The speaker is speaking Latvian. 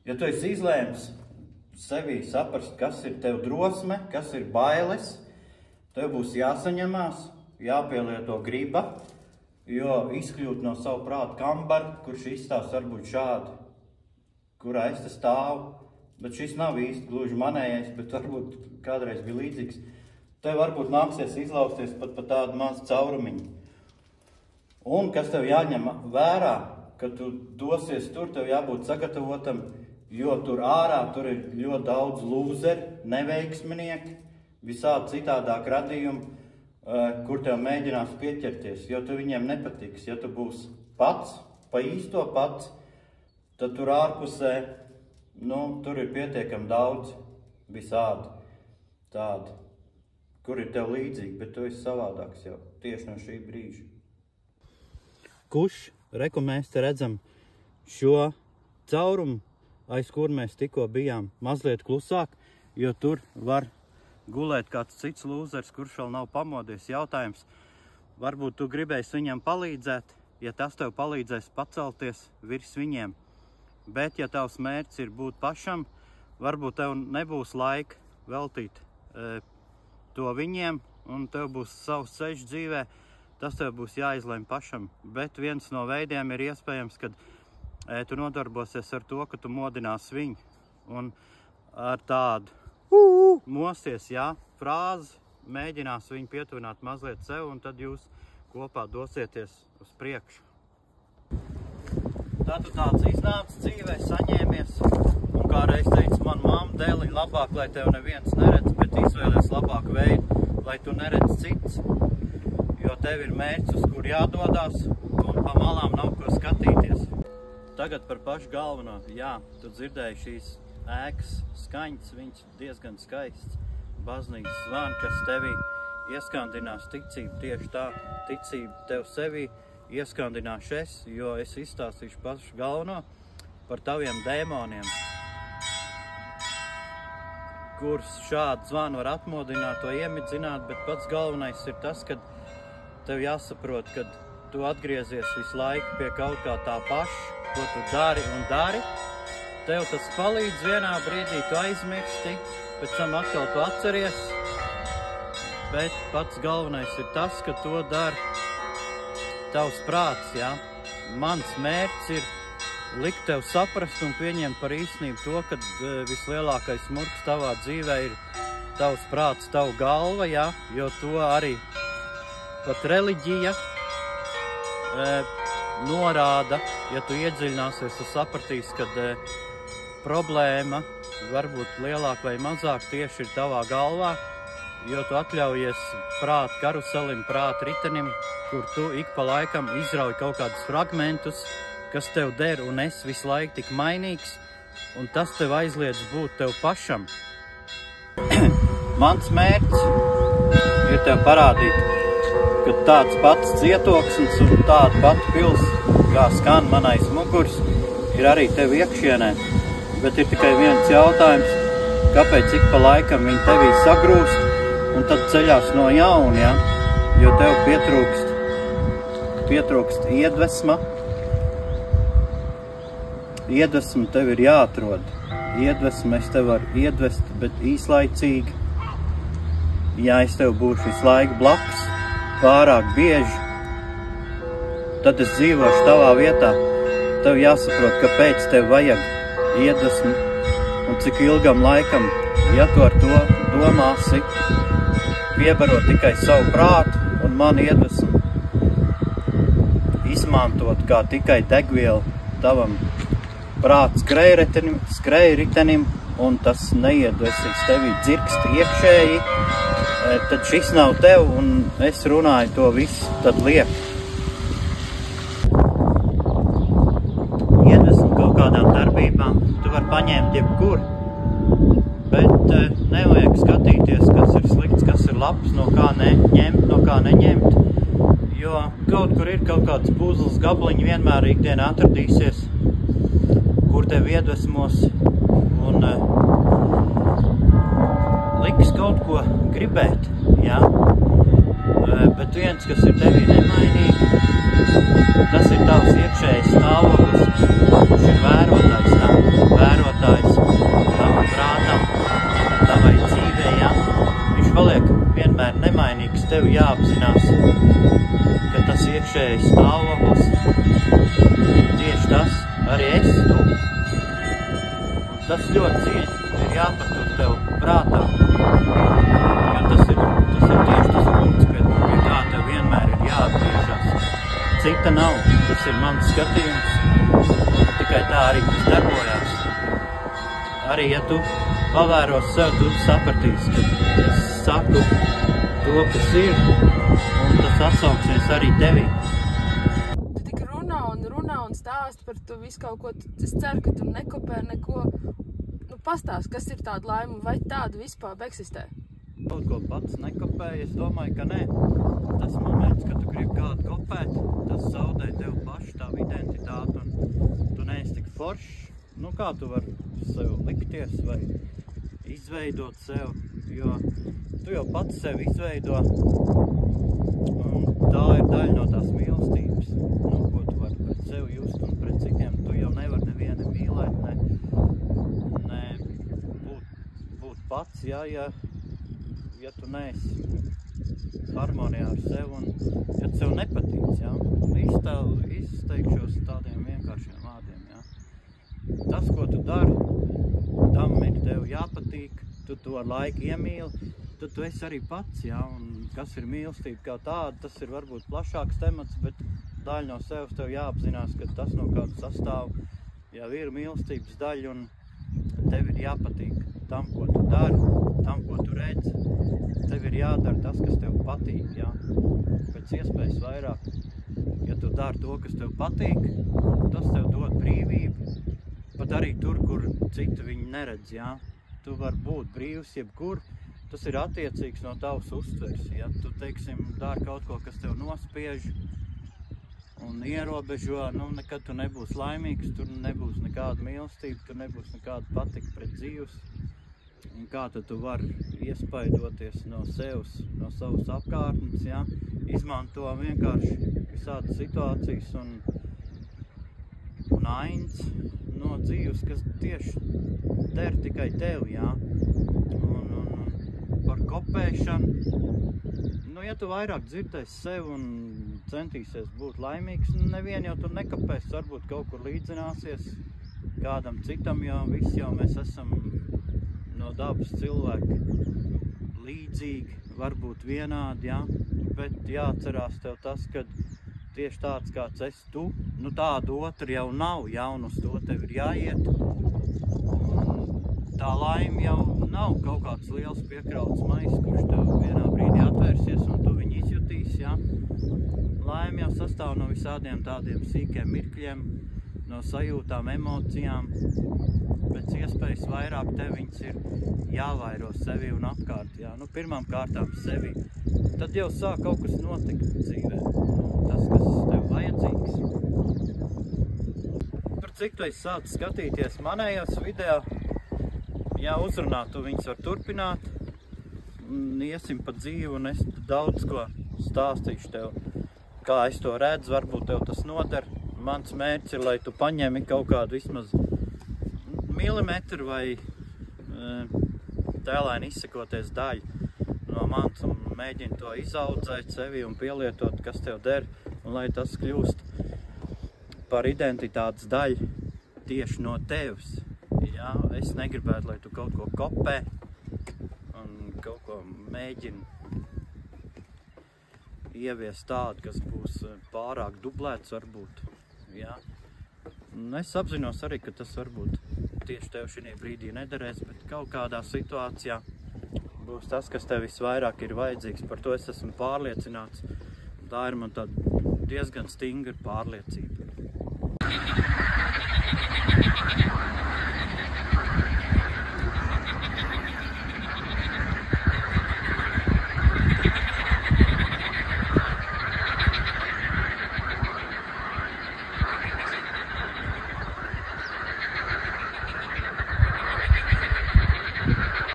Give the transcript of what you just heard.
Ja tu esi izlēms sevī saprast, kas ir tev drosme, kas ir bailes, tev būs jāsaņemās, jāpielieto griba, jo izkļūt no savu prātu kambara, kurš izstāst varbūt šādi, kurā es te stāvu, bet šis nav īsti gluži manējais, bet varbūt kādreiz bija līdzīgs. Tev varbūt nāksies izlausties pat pa tādu mazu caurumiņu. Un kas tev jāņem vērā, kad tu dosies tur, tev jābūt sagatavotam, jo tur ārā tur ir ļoti daudz lūzeri, neveiksminieki, visādi citādāk radījumi, kur tev mēģinās pieķerties, jo tu viņiem nepatiks. Ja tu būsi pats, pa īsto pats, tad tur ārpusē, tur ir pietiekami daudz visādi tādi, kur ir tev līdzīgi, bet tu esi savādāks jau tieši no šī brīža. Kurš, reku mēs te redzam šo caurumu, aiz kur mēs tikko bijām mazliet klusāk, jo tur var gulēt kāds cits lūzers, kurš vēl nav pamodies. Jautājums, varbūt tu gribēsi viņam palīdzēt, ja tas tev palīdzēs pacelties virs viņiem. Bet, ja tavs mērķis ir būt pašam, varbūt tev nebūs laika veltīt to viņiem, un tev būs savs ceļš dzīvē, tas tev būs jāizlem pašam. Bet viens no veidiem ir iespējams, kad tu nodarbosies ar to, ka tu modinās viņu. Un ar tādu mosies, frāzi, mēģinās viņu pietuvināt mazliet sev, un tad jūs kopā dosieties uz priekšu. Tā tu tāds iznāc dzīvē, saņēmies, un kādreiz teica man mamma, dēli, labāk, lai tev neviens neredz, bet izvēlies labāku veidu, lai tu neredz cits, jo tev ir mērķis, uz kur jādodās, un pa malām nav ko skatīties. Tagad par pašu galveno, tu dzirdēji šīs ēkas skaņas, viņš diezgan skaists, baznīcas zvani, kas tevī ieskandinās ticību, tieši tā ticība tev sevī ieskandinās es, jo es izstāstīšu pašu galveno par taviem dēmoniem, kurus šādu zvanu var atmodināt vai iemidzināt, bet pats galvenais ir tas, ka tev jāsaprot, ka tu atgriezies visu laiku pie kaut kā tā paša, ko tu dari un dari. Tev tas palīdz vienā brīdī, tu aizmirsti, pēc tam atkal tu atceries, bet pats galvenais ir tas, ka to dara tavs prāts, Mans mērķis ir likt tev saprast un pieņemt par īstenību to, ka vislielākais murgs tavā dzīvē ir tavs prāts, tavu galva, jo to arī pat reliģija norāda, ja tu iedziļināsies, tu sapratīsi, ka problēma varbūt lielāk vai mazāk tieši ir tavā galvā, jo tu atļaujies prāta karuselim, prāta ritenim, kur tu ik pa laikam izrauj kaut kādus fragmentus, kas tev der un es visu laiku tik mainīgs, un tas tev aizliedz būt tev pašam. Mans mērķis ir tev parādīt, ka tāds pats cietoksnis un tāda pati pils, kā skan manais mugurs, ir arī tev iekšienē. Bet ir tikai viens jautājums, kāpēc ik pa laikam viņi tevī sagrūst un tad ceļās no jauna, jo tev pietrūkst iedvesma. Iedvesma tev ir jāatrod. Iedvesma es tev varu iedvest, bet īslaicīgi. Ja es tev būšu visu laiku blakus, pārāk bieži, tad es dzīvošu tavā vietā. Tev jāsaprot, kāpēc tev vajag iedvesmi un cik ilgam laikam, ja tu ar to domāsi, piebarot tikai savu prātu un manu iedvesmu, izmantot kā tikai degvielu tavam prāta skrējritenim un tas neiedvesīs tevi dzirksti iekšēji, tad šis nav tev un es runāju to visu, tad liek. Kādām darbībām tu vari paņemt jebkur, bet nevajag skatīties, kas ir slikts, kas ir labs, no kā ņemt, no kā neņemt, jo kaut kur ir kaut kāds puzles gabliņi vienmēr ikdienā atradīsies, kur tev iedvesmos un liks kaut ko gribēt, bet viens, kas ir tevī nemainīgi, tas ir tavs iekšējais stāvoklis, kurš ir vērotājs tam, vērot tas ļoti cieņi ir jāpatur tev prātā. Jo tas ir tieši tas punkts, pie kā tev vienmēr ir jāatgriežas. Cita nav, tas ir mans skatījums, tikai tā arī tas darbojās. Arī, ja tu pavēros sev, tu sapratīsi, ka es saku to, kas ir, un tas atsauksies arī tevī. Tu tik runā un stāst par to visu kaut ko. Es ceru, ka tu nekopē neko. Nu, pastāst, kas ir tāda laime, vai tāda vispār eksistē? Kaut ko pats nekopēji, es domāju, ka nē. Tas moments, kad tu gribi kādu kopēt, tas zaudē tev pašu tavu identitāti, un tu neesi tik foršs. Nu, kā tu vari sev likties vai izveidot sev, jo tu jau pats sevi izveido, un tā ir daļa no tās mīlestības, nu, ko tu vari pret sevi just un pret citiem. Tu jau nevari nevienu mīlēt, ne būt pats, ja tu neesi harmonijā ar sevi, un ja tev nepatīc, izteikšos tādiem vienkāršiem vārdiem, Tas, ko tu dari, tam ir tev jāpatīk, tu to ar laiku iemīli, tad tu esi arī pats, un kas ir mīlestība kā tāda, tas ir varbūt plašāks temats, bet daļa no sevis tev jāapzinās, ka tas no kāda sastāv jau ir mīlestības daļa, un tev ir jāpatīk tam, ko tu dari, tam, ko tu redzi. Tev ir jādara tas, kas tev patīk, pēc iespējas vairāk. Ja tu dari to, kas tev patīk, tas tev dod brīvību, pat arī tur, kur citi viņu neredz, Tu vari būt brīvs jebkur, tas ir attiecīgs no tavas uztvers, Tu, teiksim, dari kaut ko, kas tev nospiež un ierobežo, nekad tu nebūsi laimīgs, tur nebūs nekāda mīlestība, tur nebūs nekāda patika pret dzīves. Un kā tad tu vari iespaidoties no sevis, no savas apkārtnes, Izmanto vienkārši visādas situācijas un ainas no dzīves, kas tieši der tikai tev, Un par kopēšanu, ja tu vairāk dzirdēsi sev un centīsies būt laimīgs, nevien jau tu nekopēs, varbūt kaut kur līdzināsies kādam citam, jo visi jau mēs esam no dabas cilvēki līdzīgi, varbūt vienādi, bet jāatcerās tev tas, ka tieši tāds, kāds esi tu, tādu otru jau nav, un uz to tev ir jāiet. Tā laime jau nav kaut kāds liels piekrauts maiss, kurš tev vienā brīdī atvērsies un tu viņu izjutīs, Laime jau sastāv no visādiem tādiem sīkiem mirkļiem, no sajūtām, emocijām. Pēc iespējas vairāk tev viņas ir jāvairo sevi un apkārt, pirmām kārtām sevi. Tad jau sāk kaut kas notikt dzīvē, tas, kas tev vajadzīgs. Par cik tu esi sācis skatīties manējos video, uzrunāt, tu viņus var turpināt, iesim pa dzīvi un es daudz ko stāstīšu tev, kā es to redzu, varbūt tev tas noder. Mans mērķis ir, lai tu paņemi kaut kādu vismaz milimetru vai tēlēni izsakoties daļu no mans un mēģini to izaudzēt sevi un pielietot, kas tev der, un lai tas kļūst par identitātes daļu tieši no tevis. Es negribētu, lai tu kaut ko kopē un kaut ko mēģini ieviest tādu, kas būs pārāk dublēts varbūt. Es apzinos arī, ka tas varbūt tieši tev šī brīdī nederēs, bet kaut kādā situācijā būs tas, kas tev visvairāk ir vajadzīgs. Par to es esmu pārliecināts. Tā ir man tāda diezgan stingra pārliecība.